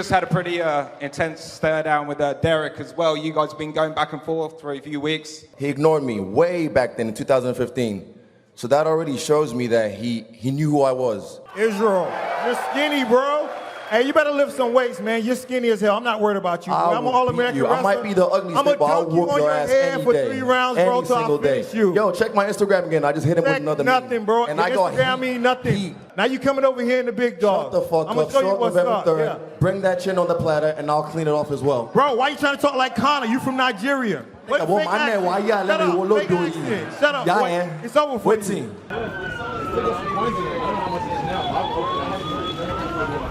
just had a pretty intense stare down with Derek as well. You guys have been going back and forth for a few weeks. He ignored me way back then in 2015. So that already shows me that he knew who I was. Israel, you're skinny, bro. Hey, you better lift some weights, man. You're skinny as hell. I'm not worried about you. I'm an All-American wrestler. I might be the ugliest thing, but I'll whoop your ass any for day. 3 rounds, bro, Any till I single finish day. you. Yo, check my Instagram again. I just hit him with another nothing, meme. bro. And Your I got Instagram mean nothing. Heat. Now you coming over here in the big dog. Shut the fuck I'm up. gonna show you Short what's November up. 3rd. Yeah. Bring that chin on the platter, and I'll clean it off as well. Bro, why you trying to talk like Connor? You from Nigeria. Nigga, well, my man, why y'all let me look do it? Shut up, boy. It's over for What you. team?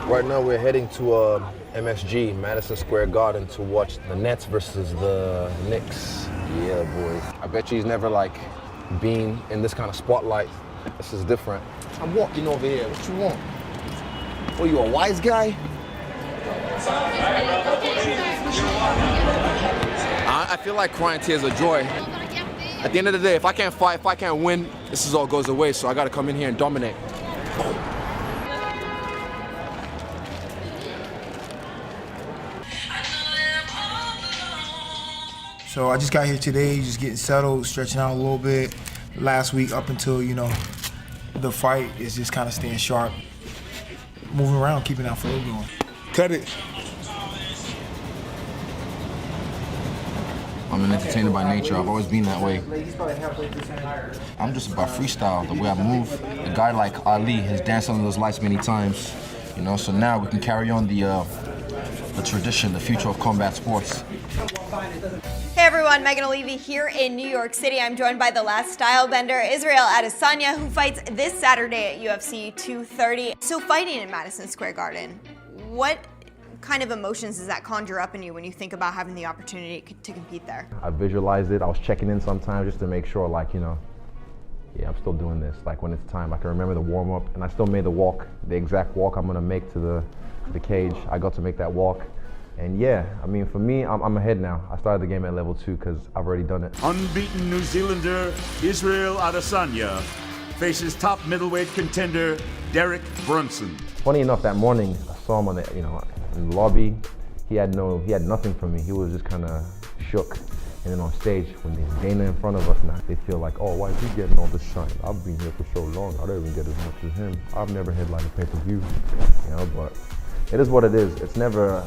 Right now we're heading to MSG, Madison Square Garden, to watch the Nets versus the Knicks. Yeah, boys. I bet you he's never like been in this kind of spotlight. This is different. I'm walking over here. What you want? Oh, you a wise guy? I feel like crying tears of joy. At the end of the day, if I can't fight, if I can't win, this is all goes away. So I got to come in here and dominate. So I just got here today, just getting settled, stretching out a little bit. Last week up until, you know, the fight is just kind of staying sharp. Moving around, keeping that flow going. Cut it. I'm an entertainer by nature. I've always been that way. I'm just about freestyle, the way I move. A guy like Ali has danced under those lights many times, you know, so now we can carry on the tradition, the future of combat sports. Hey everyone, Megan O'Leary here in New York City. I'm joined by the last style bender, Israel Adesanya, who fights this Saturday at UFC 230. So fighting in Madison Square Garden, what kind of emotions does that conjure up in you when you think about having the opportunity to compete there? I visualized it. I was checking in sometimes just to make sure, like, you know, yeah, I'm still doing this. Like when it's time, I can remember the warm-up, and I still made the walk, the exact walk I'm gonna make to the cage. I got to make that walk. And yeah, I mean, for me, I'm ahead now. I started the game at level 2 because I've already done it. Unbeaten New Zealander Israel Adesanya faces top middleweight contender Derek Brunson. Funny enough, that morning I saw him on the, you know, in the lobby. He had nothing for me. He was just kind of shook. And then on stage, when there's Dana in front of us now, they feel like, oh, why is he getting all this shine? I've been here for so long. I don't even get as much as him. I've never headlined a pay-per-view, you know, but. It is what it is. It's never,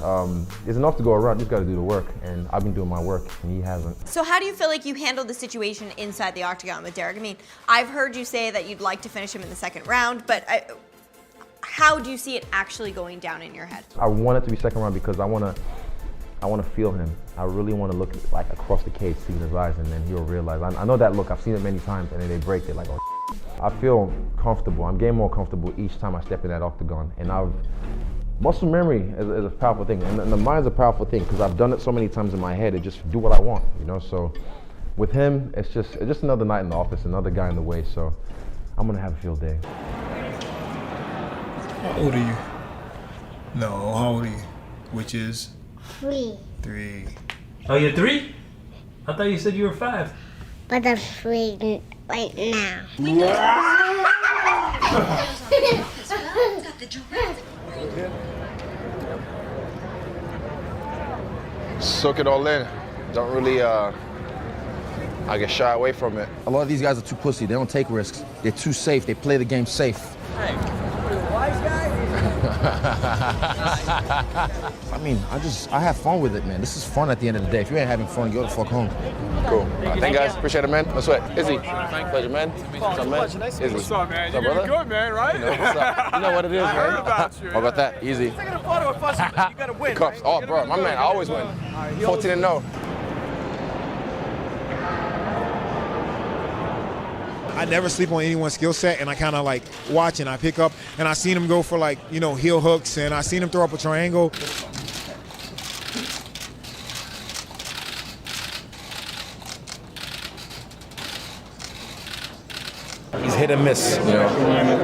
it's enough to go around. You just got to do the work, and I've been doing my work, and he hasn't. So how do you feel like you handled the situation inside the octagon with Derek? I mean, I've heard you say that you'd like to finish him in the second round, but how do you see it actually going down in your head? I want it to be second round because I want to feel him. I really want to look like across the cage, see his eyes, and then he'll realize. I know that look. I've seen it many times, and then they break it like, oh. I feel comfortable. I'm getting more comfortable each time I step in that octagon, and muscle memory is a powerful thing, and the mind's a powerful thing because I've done it so many times in my head. It just do what I want, you know. So with him, it's just another night in the office, another guy in the way. So I'm gonna have a field day. How old are you? No, how old are you? Which is? 3. 3. Oh, you're 3? I thought you said you were 5. But I'm 3 right now. Soak it all in. Don't really, I get shy away from it. A lot of these guys are too pussy. They don't take risks. They're too safe. They play the game safe. Hey, you a wise guy? I mean, I have fun with it, man. This is fun at the end of the day. If you ain't having fun, go the fuck home. Cool. Thank you guys. Appreciate it, man. No sweat. Izzy. Pleasure, man. What's up, man? Izzy. What's up, man? What's up, You're brother? good, man, right? You know what's up. You know what it is, man. I heard about you. How about that? Easy. Taking a photo with us, you gotta win. Cups. Right? Oh, bro, my man, I always win. 14-0. I never sleep on anyone's skill set, and I kind of like watch and I pick up, and I seen him go for like, you know, heel hooks, and I seen him throw up a triangle. He's hit and miss, you know,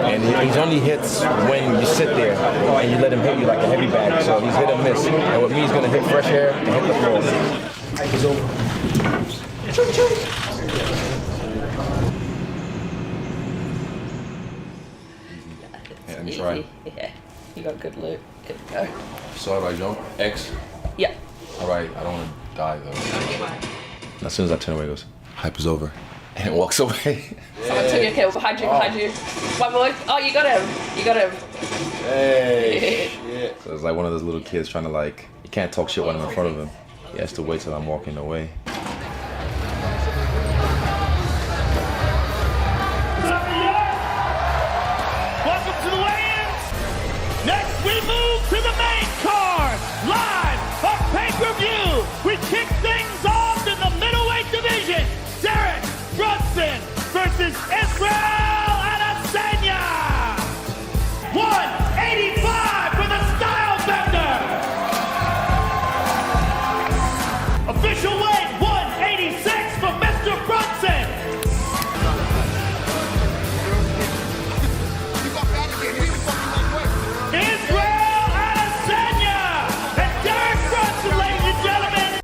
and he's only hits when you sit there and you let him hit you like a heavy bag. So he's hit and miss, and with me, he's gonna hit fresh air and hit the floor. He's over. Yeah, let me try. You got good look. Good to go. So how do I jump? X? Yeah. All right, I don't want to die though. As soon as I turn away, it goes, hype is over. And it walks away. Someone took your kill behind you, behind you. My boy. Oh, you got him. You got him. Hey. Yeah. So it's like one of those little kids trying to like, you can't talk shit when I'm in front of him. He has to wait till I'm walking away. Welcome to the weigh-ins. Next, we move to the main card. Live on pay-per-view. We kick things off in the middleweight division. Derek Brunson versus Israel Adesanya. 185 for the style bender. Official weight 186 for Mr. Brunson. Israel Adesanya and Derek Brunson, ladies and gentlemen.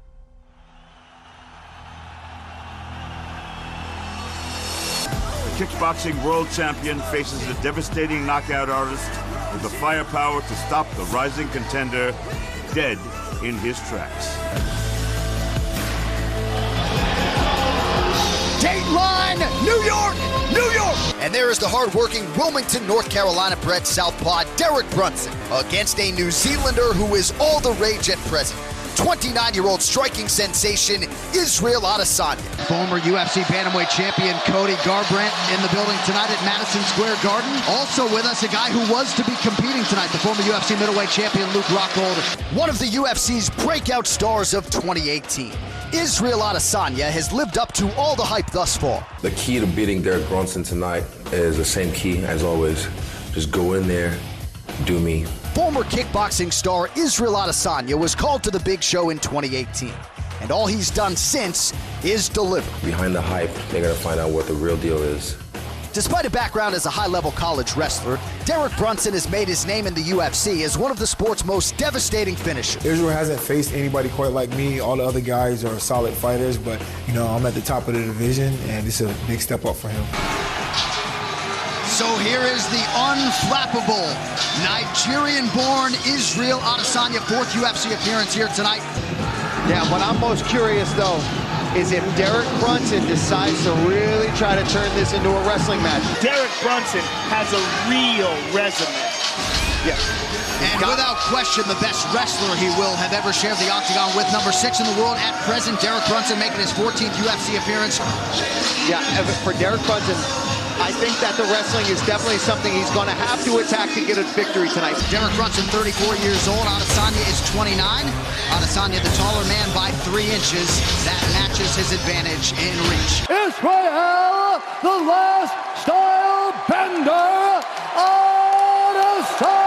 The kickboxing world champion faces a devastating knockout artist with the firepower to stop the rising contender dead in his tracks. Dateline, New York, New York! And there is the hard-working Wilmington, North Carolina-bred southpaw Derek Brunson against a New Zealander who is all the rage at present. 29-year-old striking sensation Israel Adesanya. Former UFC bantamweight champion Cody Garbrandt in the building tonight at Madison Square Garden. Also with us, a guy who was to be competing tonight, the former UFC middleweight champion Luke Rockhold. One of the UFC's breakout stars of 2018. Israel Adesanya has lived up to all the hype thus far. The key to beating Derek Brunson tonight is the same key as always. Just go in there, do me. Former kickboxing star Israel Adesanya was called to the big show in 2018. And all he's done since is deliver. Behind the hype, they're gonna find out what the real deal is. Despite a background as a high-level college wrestler, Derek Brunson has made his name in the UFC as one of the sport's most devastating finishers. Israel hasn't faced anybody quite like me. All the other guys are solid fighters, but you know, I'm at the top of the division, and it's a big step up for him. So here is the unflappable Nigerian-born Israel Adesanya, fourth UFC appearance here tonight. Yeah, what I'm most curious, though, is if Derek Brunson decides to really try to turn this into a wrestling match. Derek Brunson has a real resume. Yeah. And without question, the best wrestler he will have ever shared the octagon with. Number 6 in the world at present, Derek Brunson making his 14th UFC appearance. Yeah, for Derek Brunson, I think that the wrestling is definitely something he's going to have to attack to get a victory tonight. Derek Brunson, 34 years old. Adesanya is 29. Adesanya, the taller man by 3 inches. That matches his advantage in reach. Israel, the last style bender, Adesanya.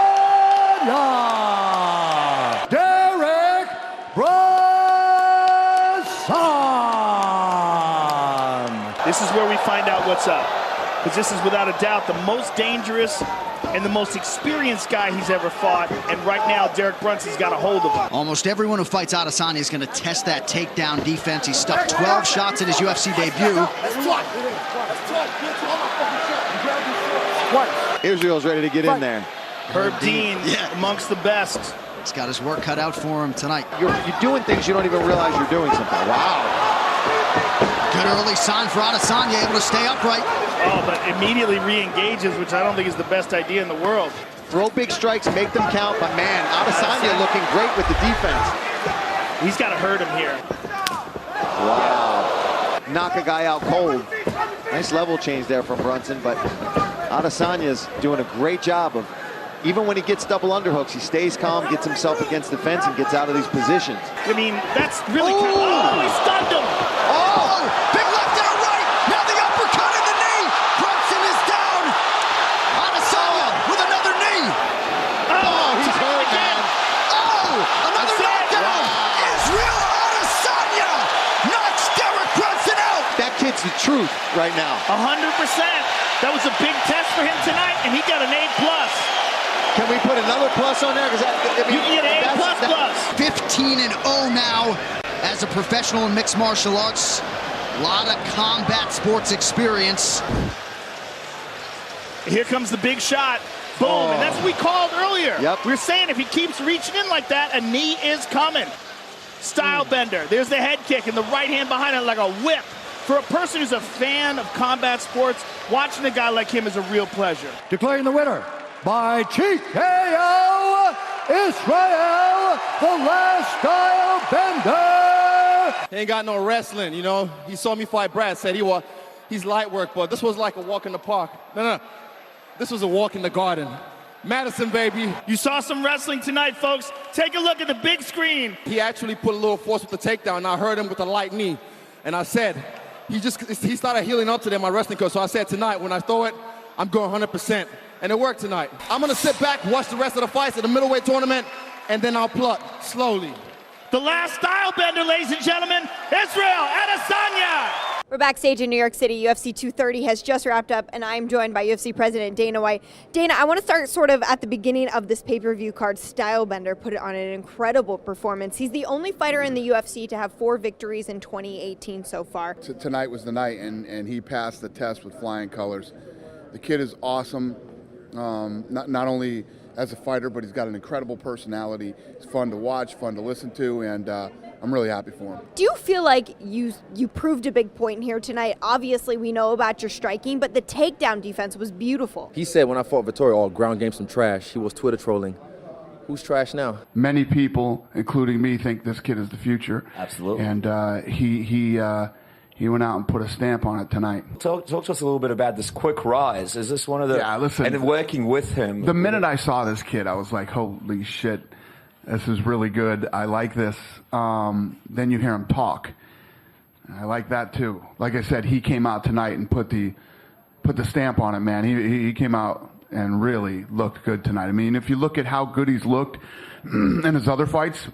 Derek Brunson. This is where we find out what's up. Because this is without a doubt the most dangerous and the most experienced guy he's ever fought. And right now, Derek Brunson's got a hold of him. Almost everyone who fights Adesanya is going to test that takedown defense. He stuck 12 shots in his UFC debut. Israel's ready to get in there. Herb Dean, amongst the best. He's got his work cut out for him tonight. You're doing things you don't even realize you're doing something. Wow. Good early sign for Adesanya, able to stay upright. Oh, but immediately re-engages, which I don't think is the best idea in the world. Throw big strikes, make them count, but man, Adesanya looking great with the defense. He's got to hurt him here. Wow. Knock a guy out cold. Nice level change there from Brunson, but Adesanya's doing a great job of, even when he gets double underhooks, he stays calm, gets himself against the fence, and gets out of these positions. I mean, that's really kind of... Oh, he stunned him! Oh, big left and a right! Now the uppercut in the knee! Brunson is down! Adesanya with another knee! Oh, he's hurt, man! Oh, another knockdown! Israel Adesanya knocks Derek Brunson out! That kid's the truth right now. 100%. That was a big test for him tonight, and he got an A+. Can we put another plus on there? Because I mean, you can get an A++. 15-0 now as a professional in mixed martial arts. A lot of combat sports experience. Here comes the big shot. Boom, and that's what we called earlier. Yep. We were saying if he keeps reaching in like that, a knee is coming. Style bender. There's the head kick and the right hand behind it like a whip. For a person who's a fan of combat sports, watching a guy like him is a real pleasure. Declaring the winner by TKO, Israel, the last style bender. He ain't got no wrestling, you know. He saw me fight Brad, said he's light work, but this was like a walk in the park. No. This was a walk in the garden. Madison, baby. You saw some wrestling tonight, folks. Take a look at the big screen. He actually put a little force with the takedown, and I heard him with a light knee. And I said, he started healing up to them, my wrestling coach. So I said tonight, when I throw it, I'm going 100%. And it worked tonight. I'm going to sit back, watch the rest of the fights at the middleweight tournament, and then I'll pluck slowly. The last style bender, ladies and gentlemen, Israel Adesanya. We're backstage in New York City. UFC 230 has just wrapped up, and I'm joined by UFC President Dana White. Dana, I want to start sort of at the beginning of this pay-per-view card. Stylebender put it on an incredible performance. He's the only fighter in the UFC to have 4 victories in 2018 so far. Tonight was the night, and he passed the test with flying colors. The kid is awesome, not only as a fighter, but he's got an incredible personality. He's fun to watch, fun to listen to, and I'm really happy for him. Do you feel like you proved a big point here tonight? Obviously, we know about your striking, but the takedown defense was beautiful. He said when I fought Vittorio, all ground game some trash. He was Twitter trolling. Who's trash now? Many people, including me, think this kid is the future. Absolutely. And he went out and put a stamp on it tonight. Talk to us a little bit about this quick rise. Is this one of the... Yeah, listen. And then working with him. The minute I saw this kid, I was like, holy shit, this is really good. I like this. Then you hear him talk. I like that too. Like I said, he came out tonight and put the stamp on it, man. He came out and really looked good tonight. I mean, if you look at how good he's looked in his other fights,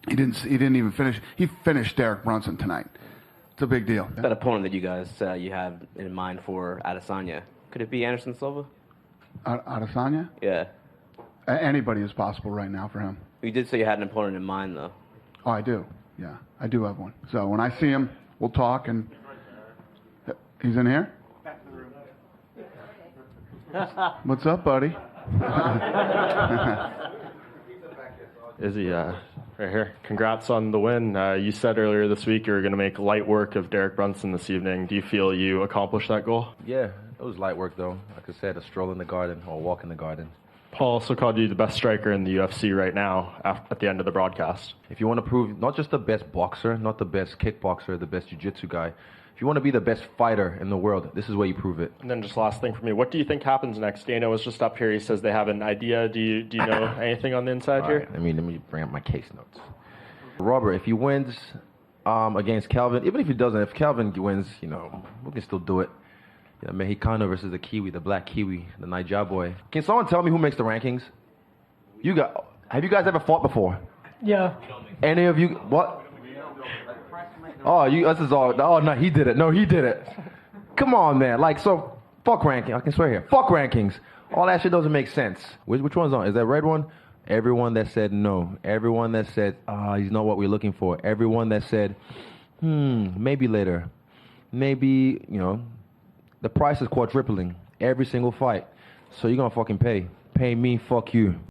he didn't even finish. He finished Derek Brunson tonight. It's a big deal. That opponent that you guys you have in mind for Adesanya, could it be Anderson Silva? Adesanya? Yeah. Anybody is possible right now for him. You did say you had an opponent in mind, though. Oh, I do. Yeah, I do have one. So when I see him, we'll talk. And he's in here? What's up, buddy? Izzy, right here. Congrats on the win. You said earlier this week you were going to make light work of Derek Brunson this evening. Do you feel you accomplished that goal? Yeah, it was light work, though. Like I said, a stroll in the garden or a walk in the garden. Paul also called you the best striker in the UFC right now at the end of the broadcast. If you want to prove not just the best boxer, not the best kickboxer, the best jiu-jitsu guy, if you want to be the best fighter in the world, this is where you prove it. And then just last thing for me, what do you think happens next? Dana was just up here. He says they have an idea. Do you know anything on the inside here? Right, let me bring up my case notes. Robert, if he wins against Calvin, even if he doesn't, if Calvin wins, we can still do it. Mexicano versus the Kiwi, the black Kiwi, the Niger boy. Can someone tell me who makes the rankings? Have you guys ever fought before? Yeah. Any of you? What? Oh, this is all. Oh, no, he did it. No, he did it. Come on, man. Fuck ranking. I can swear here. Fuck rankings. All that shit doesn't make sense. Which one's on? Is that red one? Everyone that said no. Everyone that said, he's not what we're looking for. Everyone that said, maybe later. Maybe, the price is quadrupling every single fight. So you're going to fucking pay. Pay me, fuck you.